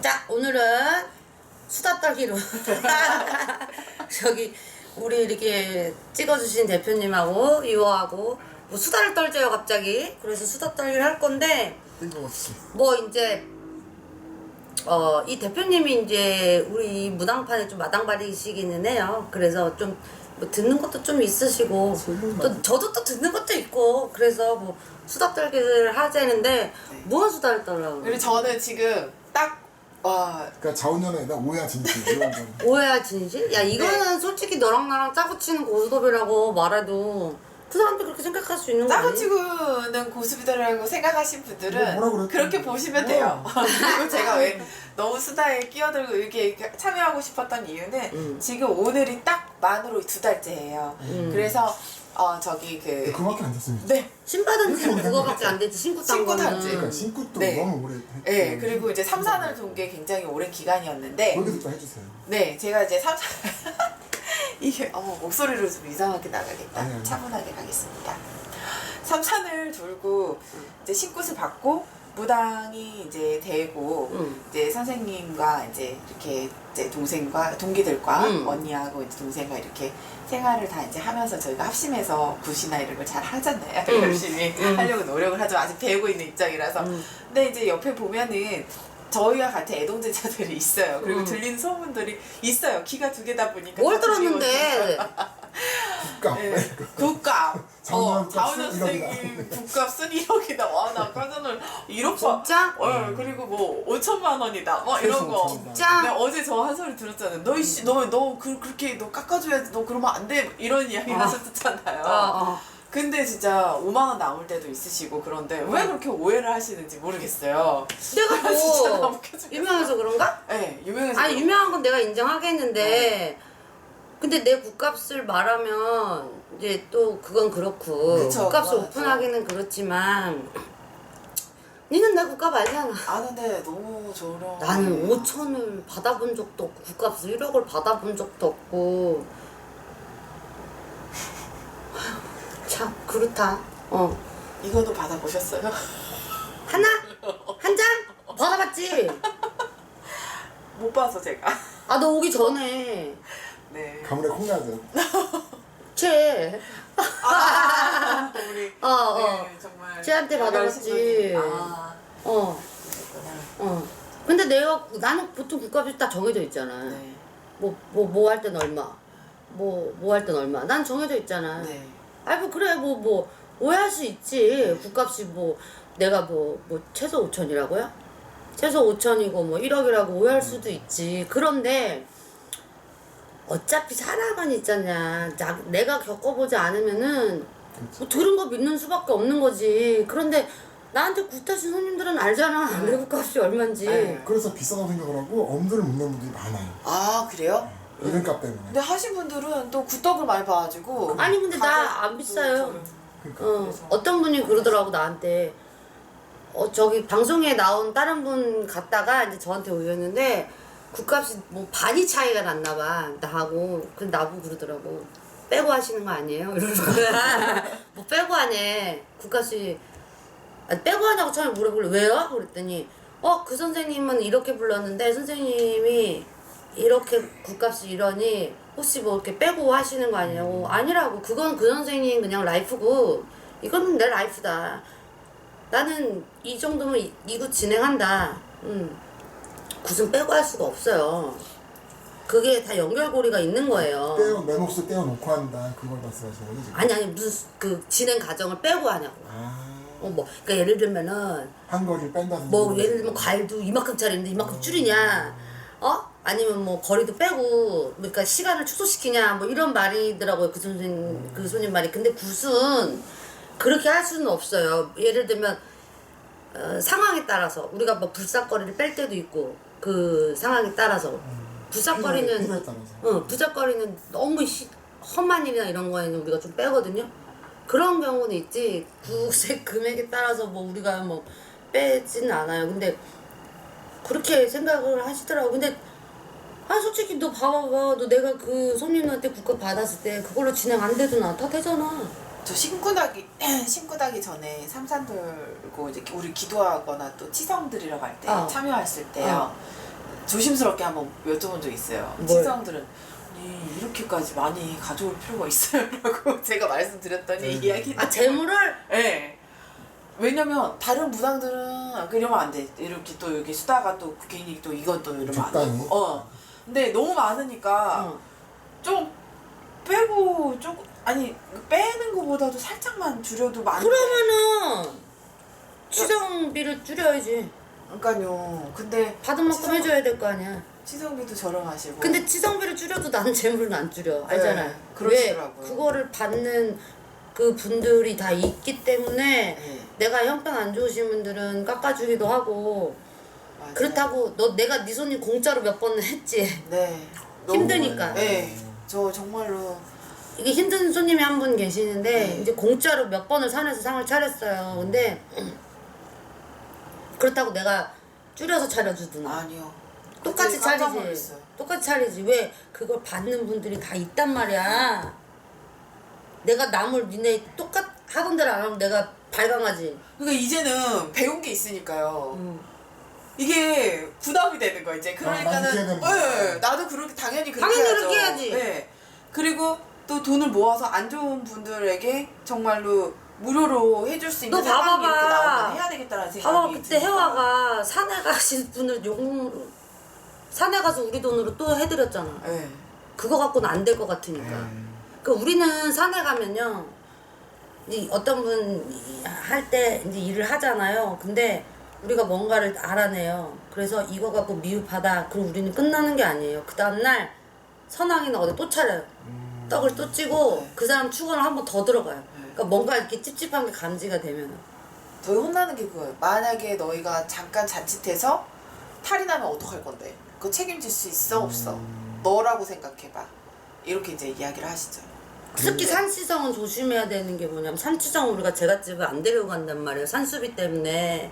자, 오늘은 수다 떨기로 저기 우리 이렇게 찍어주신 대표님하고 이호하고 뭐 수다를 떨재요 갑자기. 그래서 수다 떨기를 할 건데 뜬금없이. 뭐 이제 이 대표님이 이제 우리 무당판에 좀 마당발이시기는 해요. 그래서 좀 뭐 듣는 것도 좀 있으시고 또 저도 또 듣는 것도 있고 그래서 뭐 수다 떨기를 하자는데 무슨 수다를 떨라고 그리고 저는 지금 딱 그러니까 자운연에다 오야 진실 이런 거. 오해야 진실? 야 이거는 솔직히 너랑 나랑 짜고 치는 고스톱이라고 말해도 그 사람들 그렇게 생각할 수 있는 거 짜고 아니야? 치고는 고수비다라고 생각하신 분들은 뭐라 그랬지? 그렇게 보시면 돼요. 그리고 제가 왜 너무 수다에 끼어들고 이렇게 참여하고 싶었던 이유는 지금 오늘이 딱 만으로 2달째예요. 그래서 저기 그거밖에 안 됐습니다. 네. 신받은 지 그거밖에 안 되지 신고 딴 신고 거는 단지. 그러니까 신굿도 네. 너무 오래 했고. 네, 그리고 이제 삼산을 돈 게 굉장히 오랜 기간이었는데 거기서 좀 해주세요. 네, 제가 이제 삼산 이게 목소리로 좀 이상하게 나가겠다. 아니. 차분하게 가겠습니다. 삼산을 돌고 이제 신굿을 받고 무당이 이제 되고 이제 선생님과 이제 이렇게 이제 동생과 동기들과 언니하고 이제 동생과 이렇게 생활을 다 이제 하면서 저희가 합심해서 굿이나 이런 걸 잘 하잖아요. 열심히 하려고 노력을 하죠. 아직 배우고 있는 입장이라서. 근데 이제 옆에 보면은 저희와 같은 애동제자들이 있어요. 그리고 들리는 소문들이 있어요. 키가 2개다 보니까. 뭘 다 들리거든요. 들었는데 국값. 네. 국값. 자운연 자운연 값은 선생님 국값은 1억이다. 와, 나 깜짝 놀라. 1억 진짜? 그리고 뭐 5천만 원이다. 뭐 이런 거. 진짜? 근데 어제 저 한 소리 들었잖아요. 너 이씨, 너 그렇게 너 깎아줘야지. 너 그러면 안 돼. 이런 이야기 하셨잖아요. 근데 진짜 5만 원 남을 때도 있으시고 그런데 왜 그렇게 오해를 하시는지 모르겠어요. 내가 진짜 뭐 너무 웃겨서. 유명해서 그런가? 네, 유명해서. 아니 유명한 건 내가 인정하겠는데 근데 내 국값을 말하면 이제 또 그건 그렇고 그쵸, 국값을 맞아. 오픈하기는 그렇지만 니는 내 국값 알잖아. 아는데 너무 저렴. 나는 5천을 받아본 적도 없고 국값을 1억을 받아본 적도 없고 참 그렇다. 이거도 받아보셨어요? 하나? 한 장? 받아봤지? 못 봐서 제가. 아 너 오기 전에 네. 가문의 콩나죠. 쟤 우리 네, 정말 쟤한테 받아봤지. 그랬구나. 근데 나는 보통 국값이 딱 정해져 있잖아. 네. 뭐 할 땐 얼마. 뭐 할 땐 얼마. 난 정해져 있잖아. 네. 아이 뭐 그래 뭐 오해할 수 있지. 국값이 뭐 내가 뭐 최소 5천이라고요? 최소 5천이고 뭐 1억이라고 오해할 수도 있지. 그런데 어차피 사람은 있잖냐. 내가 겪어보지 않으면은 뭐 들은 거 믿는 수밖에 없는 거지. 그런데 나한테 굿하신 손님들은 알잖아. 내 국값이 얼만지. 네. 그래서 비싸다고 생각을 하고 엄두를 못 내는 분들이 많아요. 아, 그래요? 이름값 때문에. 근데 하신 분들은 또 굿떡을 많이 봐가지고. 아니 근데 나 안 비싸요. 그러니까. 어떤 분이 그러더라고 나한테. 저기 방송에 나온 다른 분 갔다가 이제 저한테 올렸는데 국값이 뭐 반이 차이가 났나 봐 나하고. 근데 나보고 그러더라고. 빼고 하시는 거 아니에요? 이러는 거야. 뭐 빼고 하네. 국값이 빼고 하냐고 처음에 물어보래. 왜요? 그랬더니 그 선생님은 이렇게 불렀는데 선생님이 이렇게 국값이 이러니 혹시 뭐 이렇게 빼고 하시는 거 아니냐고. 아니라고. 그건 그 선생님 그냥 라이프고 이건 내 라이프다. 나는 이 정도면 이거 진행한다. 굿은 빼고 할 수가 없어요. 그게 다 연결고리가 있는 거예요. 내 몫을 떼어놓고 한다. 그걸 말씀하시는 거죠 지금? 아니 무슨 그 진행 과정을 빼고 하냐고. 아. 그러니까 예를 들면은 한 거리를 뺀다든지. 뭐 예를 들면 과일도 이만큼짜리인데 이만큼 줄이냐, 아니면 뭐 거리도 빼고, 그러니까 시간을 축소시키냐, 뭐 이런 말이더라고요. 그 손님 말이. 근데 굿은 그렇게 할 수는 없어요. 예를 들면 상황에 따라서 우리가 뭐 불삭거리를 뺄 때도 있고 그 상황에 따라서 불삭거리는 필요에 따라서. 불삭거리는 너무 험한 일이나 이런 거에는 우리가 좀 빼거든요. 그런 경우는 있지. 굿의 금액에 따라서 뭐 우리가 뭐 빼지는 않아요. 근데 그렇게 생각을 하시더라고. 근데 솔직히 너 봐봐봐. 너 내가 그 손님한테 국값 받았을 때 그걸로 진행 안 돼도 나 다 되잖아. 저 신고다기 전에 삼산 돌고 이제 우리 기도하거나 또 치성 드리러 갈 때 참여했을 때요. 조심스럽게 한번 여쭤본 적 있어요. 뭘? 친정들은 아니, 이렇게까지 많이 가져올 필요가 있어요? 라고 제가 말씀드렸더니 이야기 아 재물을? 네. 왜냐면 다른 무당들은 그러면 안 돼. 이렇게 또 여기 수다가 또 괜히 또 이건 또 이러면 안 적당히? 돼. 근데 너무 많으니까 어. 좀 빼고 조금 아니 빼는 거보다도 살짝만 줄여도 많은데. 그러면은 치성비를 줄여야지. 그러니까요. 근데 받은 만큼 해줘야 될 거 아니야. 치성비도 저렴하시고. 근데 치성비를 줄여도 나는 재물은 안 줄여. 알잖아. 네, 그러시더라고요. 왜 그거를 받는 그 분들이 다 있기 때문에 네. 내가 형편 안 좋으신 분들은 깎아주기도 하고 맞아요. 그렇다고 내가 네 손님 공짜로 몇 번은 했지. 네. 힘드니까. 네. 저 정말로 이게 힘든 손님이 한 분 계시는데 네. 이제 공짜로 몇 번을 산에서 상을 차렸어요. 근데 그렇다고 내가 줄여서 차려주든 아니요. 똑같이 갑자기 깜짝 차리지. 놀랐어요. 똑같이 차리지. 왜 그걸 받는 분들이 다 있단 말이야. 내가 남을 니네 똑같 하던 대로 안 하면 내가 발광하지. 그러니까 이제는 배운 게 있으니까요. 음. 이게 부담이 되는 거야 이제. 나도 그러니까는 그래야 네, 나도 그렇게 당연히 그렇게 당연히 해야죠. 그렇게 해야지. 네. 그리고 또 돈을 모아서 안 좋은 분들에게 정말로 무료로 해줄 수 있는 너 상황이 이렇게 봐봐봐. 나오면 해야 되겠다는 생각이 봐봐 그때 드니까. 혜화가 산에 가신 분을 산에 가서 우리 돈으로 또 해드렸잖아. 네. 그거 갖고는 안 될 것 같으니까. 그 우리는 산에 가면요, 이제 어떤 분 할 때 이제 일을 하잖아요. 근데 우리가 뭔가를 알아내요. 그래서 이거 갖고 미흡하다. 그럼 우리는 끝나는 게 아니에요. 그 다음날 선왕이나 어디 또 차려요. 떡을 또 찌고 네. 그 사람 축원을 한 번 더 들어가요. 그러니까 뭔가 이렇게 찝찝한 게 감지가 되면. 저희 혼나는 게 그거예요. 만약에 너희가 잠깐 자칫해서 탈이 나면 어떡할 건데? 그거 책임질 수 있어 없어? 너라고 생각해봐. 이렇게 이제 이야기를 하시죠. 특히 산시성은 조심해야 되는 게 뭐냐면 산시성 우리가 제갓집을 안 데리고 간단 말이에요. 산수비 때문에.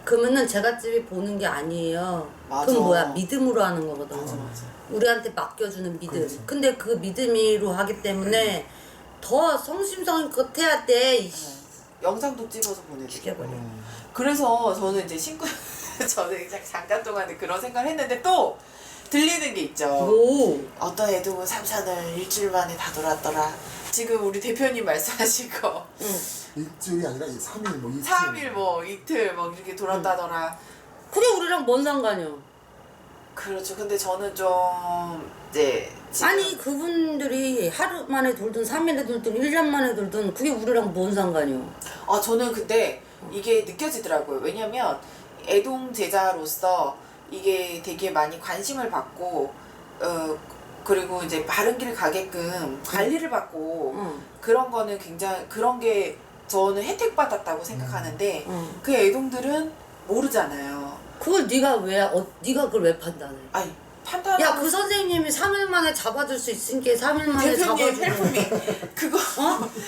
그러면은 제갓집이 보는 게 아니에요. 맞아. 그건 뭐야? 믿음으로 하는 거거든. 맞아. 우리한테 맡겨주는 믿음. 그렇지. 근데 그 믿음으로 하기 때문에 더 성심성의껏 해야 돼. 네. 영상도 찍어서 보내주고. 죽여버려. 그래서 저는 이제 저는 잠깐 동안에 그런 생각을 했는데 또 들리는 게 있죠. 오. 어떤 애도 삼산을 일주일 만에 다 돌았더라. 지금 우리 대표님 말씀하신 거 응. 일주일이 아니라 3일 뭐 이틀. 3일 뭐 이틀 뭐 이렇게 돌았다더라. 그게 우리랑 뭔 상관이야? 그렇죠. 근데 저는 좀 이제 지금 아니 그분들이 하루 만에 돌든 3일에 돌든 1년 만에 돌든 그게 우리랑 뭔 상관이야? 저는 근데 이게 느껴지더라고요. 왜냐면 애동 제자로서 이게 되게 많이 관심을 받고 그리고 이제 바른 길 가게끔 관리를 받고 응. 그런 거는 굉장히 그런 게 저는 혜택 받았다고 생각하는데 응. 그 애동들은 모르잖아요. 그걸 네가 네가 그걸 왜 판단해? 아니 판단. 야, 그 선생님이 3일 만에 잡아줄 수 있으니까 3일 만에 대표님 잡아주고. 헬프미 그거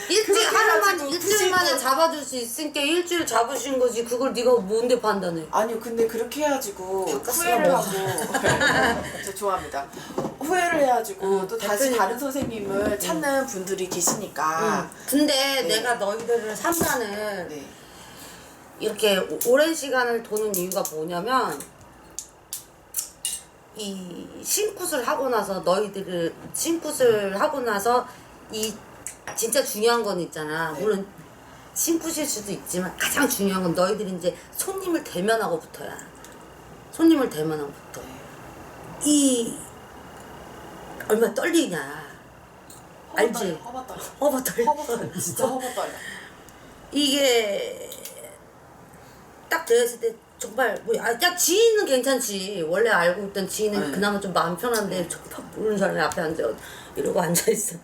일주일 그렇게 하루만 해가지고 일주일 굳이 만에 또- 잡아줄 수 있으니까 일주일 잡으신 거지. 그걸 네가 뭔데 판단해? 아니요, 근데 그렇게 해가지고 바꿨어, 후회를 뭐. 하고 저 좋아합니다. 후회를 해가지고 응, 또 다시 대표님. 다른 선생님을 찾는 분들이 계시니까. 근데 네. 내가 너희들을 삼산을 네. 이렇게 오랜 시간을 도는 이유가 뭐냐면 이 신굿을 하고 나서 너희들을 신굿을 하고 나서 이 진짜 중요한 건 있잖아. 네. 물론 신굿일 수도 있지만 가장 중요한 건 너희들이 이제 손님을 대면하고부터야. 손님을 대면하고부터. 이 얼마나 떨리냐. 알지? 허벅 떨려. 허벅 떨려. 허벅 떨려. 진짜 허벅 떨려. 이게 딱 되었을 때 정말 야 지인은 괜찮지. 원래 알고 있던 지인은 네. 그나마 좀 마음 편한데 정말 모르는 사람이 앞에 앉아 이러고 앉아 있어.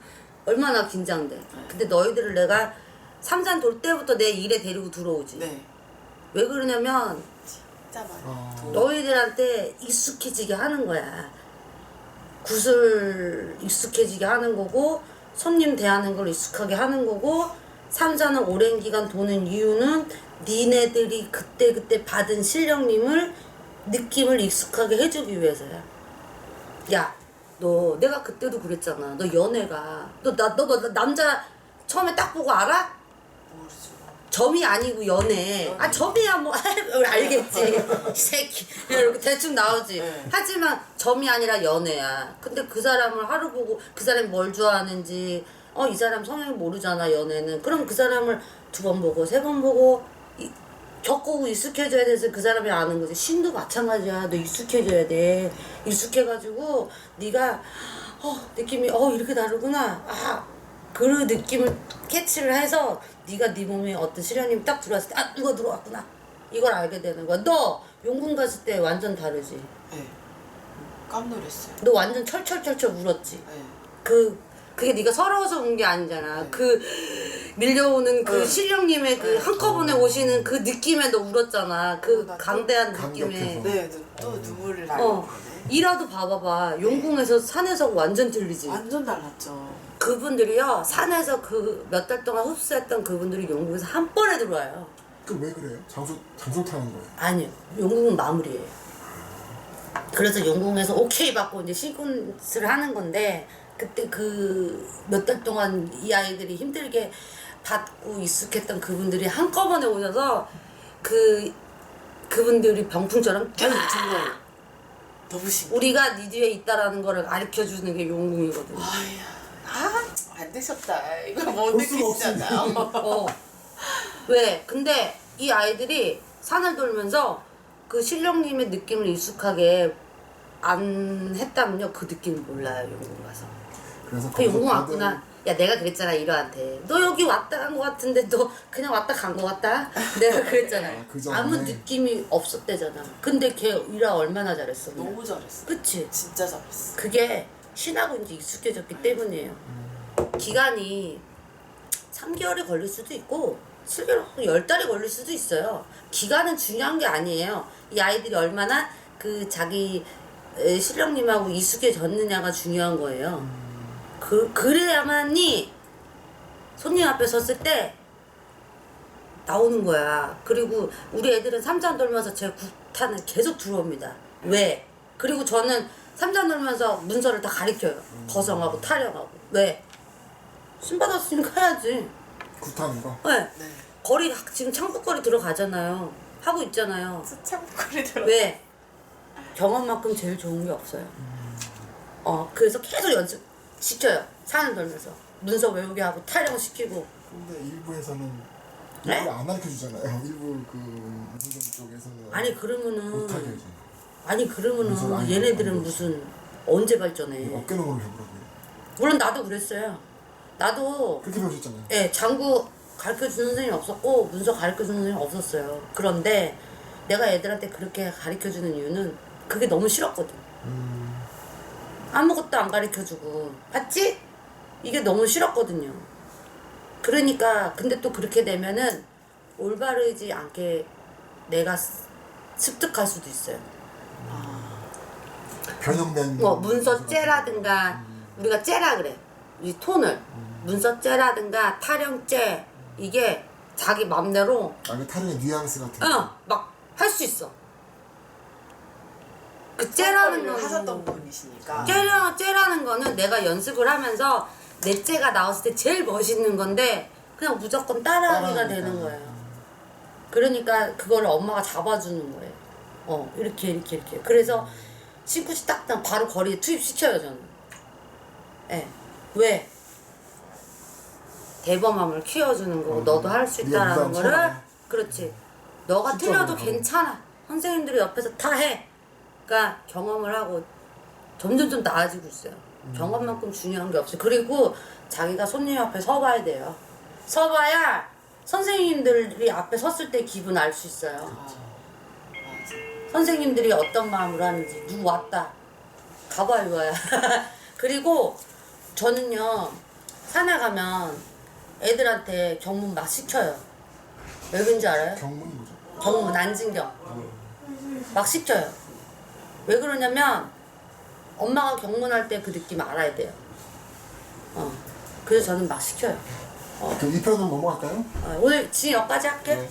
얼마나 긴장돼. 근데 너희들을 내가 삼산 돌 때부터 내 일에 데리고 들어오지. 네. 왜 그러냐면 진짜 많이. 너희들한테 익숙해지게 하는 거야. 굿을 익숙해지게 하는 거고 손님 대하는 걸 익숙하게 하는 거고 삼산을 오랜 기간 도는 이유는 니네들이 그때 받은 실령님을 느낌을 익숙하게 해주기 위해서야. 야, 너 내가 그때도 그랬잖아. 너 연애가 너 남자 처음에 딱 보고 알아? 모르죠. 점이 아니고 연애. 아 점이야 뭐 알겠지. 이 새끼 이렇게 대충 나오지. 네. 하지만 점이 아니라 연애야. 근데 그 사람을 하루 보고 그 사람이 뭘 좋아하는지 이 사람 성향 모르잖아 연애는. 그럼 그 사람을 2번 보고 3번 보고 겪고 익숙해져야 돼서 그 사람이 아는 거지. 신도 마찬가지야. 너 익숙해져야 돼. 익숙해가지고 네가 느낌이 이렇게 다르구나. 그 느낌을 캐치를 해서 네가 네 몸에 어떤 시련님이 딱 들어왔을 때 누가 들어왔구나. 이걸 알게 되는 거야. 너 용궁 갔을 때 완전 다르지. 네. 깜놀했어요. 너 완전 철철철철 울었지. 네. 그게 네가 서러워서 운 게 아니잖아. 그 밀려오는 그 신령님의 그 한꺼번에 오시는 그 느낌에 너 울었잖아. 그 나 강대한 감격해서. 느낌에. 네, 또 눈물을 나요. 이라도 봐봐봐. 용궁에서 산에서 완전 틀리지. 완전 달랐죠. 그분들이요 산에서 그 몇 달 동안 흡수했던 그분들이 용궁에서 한 번에 들어와요. 그 왜 그래요? 장소 타는 거예요. 아니요, 용궁은 마무리예요. 그래서 용궁에서 오케이 받고 이제 시퀀스를 하는 건데 그때 그 몇 달 동안 이 아이들이 힘들게 받고 익숙했던 그분들이 한꺼번에 오셔서 그분들이 병풍처럼 정말 너무 신기해. 우리가 네 뒤에 있다라는 거를 가르쳐주는 게 용궁이거든요. 안 되셨다. 이거 못 볼 수가 느끼시잖아요. 왜? 근데 이 아이들이 산을 돌면서 그 신령님의 느낌을 익숙하게 안 했다면요 그 느낌을 몰라요 용궁 가서. 그래서 그 용궁 거기서 왔구나. 야 내가 그랬잖아 이러한테. 너 여기 왔다 간 거 같은데 너 그냥 왔다 간 거 같다. 내가 그랬잖아. 그 전에. 아무 느낌이 없었대잖아. 근데 걔 일화 얼마나 잘했어. 그냥. 너무 잘했어. 그치? 진짜 잘했어. 그게 신하고 이제 익숙해졌기 때문이에요. 기간이 3개월이 걸릴 수도 있고 7개월, 10달이 걸릴 수도 있어요. 기간은 중요한 게 아니에요. 이 아이들이 얼마나 그 자기 신령님하고 익숙해졌느냐가 중요한 거예요. 그래야만이 손님 앞에 섰을 때 나오는 거야. 그리고 우리 애들은 삼잔 돌면서 제 구탄을 계속 들어옵니다. 왜? 그리고 저는 삼잔 돌면서 문서를 다 가리켜요. 거성하고 타령하고. 왜? 신 받았으니까 해야지. 굿하는 거. 네. 네. 거리 지금 창북거리 들어가잖아요. 하고 있잖아요. 수창거리 들어. 왜? 경험만큼 제일 좋은 게 없어요. 그래서 계속 연습 시켜요. 산을 돌면서 문서 외우게 하고 타령 시키고. 근데 일부에서는 네? 일부 안 가르쳐 주잖아요. 일부 그 무슨 쪽에서는 아니 그러면은 못하게 하지. 아니 문서를 그러면은 안 얘네들은 안 무슨 언제 발전해? 어깨 너머로 해보라고요. 물론 나도 그랬어요. 나도 그렇게 배우셨잖아요. 장구 가르쳐주는 선생님이 없었고 문서 가르쳐주는 선생님이 없었어요. 그런데 내가 애들한테 그렇게 가르쳐주는 이유는 그게 너무 싫었거든. 아무것도 안 가르쳐주고 봤지? 이게 너무 싫었거든요. 그러니까 근데 또 그렇게 되면은 올바르지 않게 내가 습득할 수도 있어요. 변형된 뭐 문서째라든가 우리가 째라 그래. 이 톤을 문서째라든가 타령째 이게 자기 맘대로 그 타령의 뉘앙스 같은 거. 막 할 수 있어. 그 째라는 건 하셨던 분이시니까. 째라는 거는 내가 연습을 하면서 내 째가 나왔을 때 제일 멋있는 건데 그냥 무조건 따라하기가 되는 거예요. 그러니까 그거를 엄마가 잡아주는 거예요. 이렇게. 그래서 신굿이 딱 바로 거리에 투입시켜요 저는. 예. 왜? 대범함을 키워주는 거고 너도 할 수 있다라는 거를 그렇지. 너가 틀려도 괜찮아. 선생님들이 옆에서 다 해. 그러니까 경험을 하고 점점 좀 나아지고 있어요. 경험만큼 중요한 게 없어요. 그리고 자기가 손님 앞에 서봐야 돼요. 서봐야 선생님들이 앞에 섰을 때 기분 알 수 있어요. 맞아. 선생님들이 어떤 마음으로 하는지 누구 왔다 가봐 이거야. 그리고 저는요 산에 가면 애들한테 경문 막 시켜요. 왜 그런지 알아요? 경문이 뭐죠? 경문 안진경 막 시켜요. 왜 그러냐면 엄마가 경문할 때 그 느낌 알아야 돼요. 그래서 저는 막 시켜요. 그럼 이 편은 넘어갈까요? 오늘 지금 여기까지 할게. 네.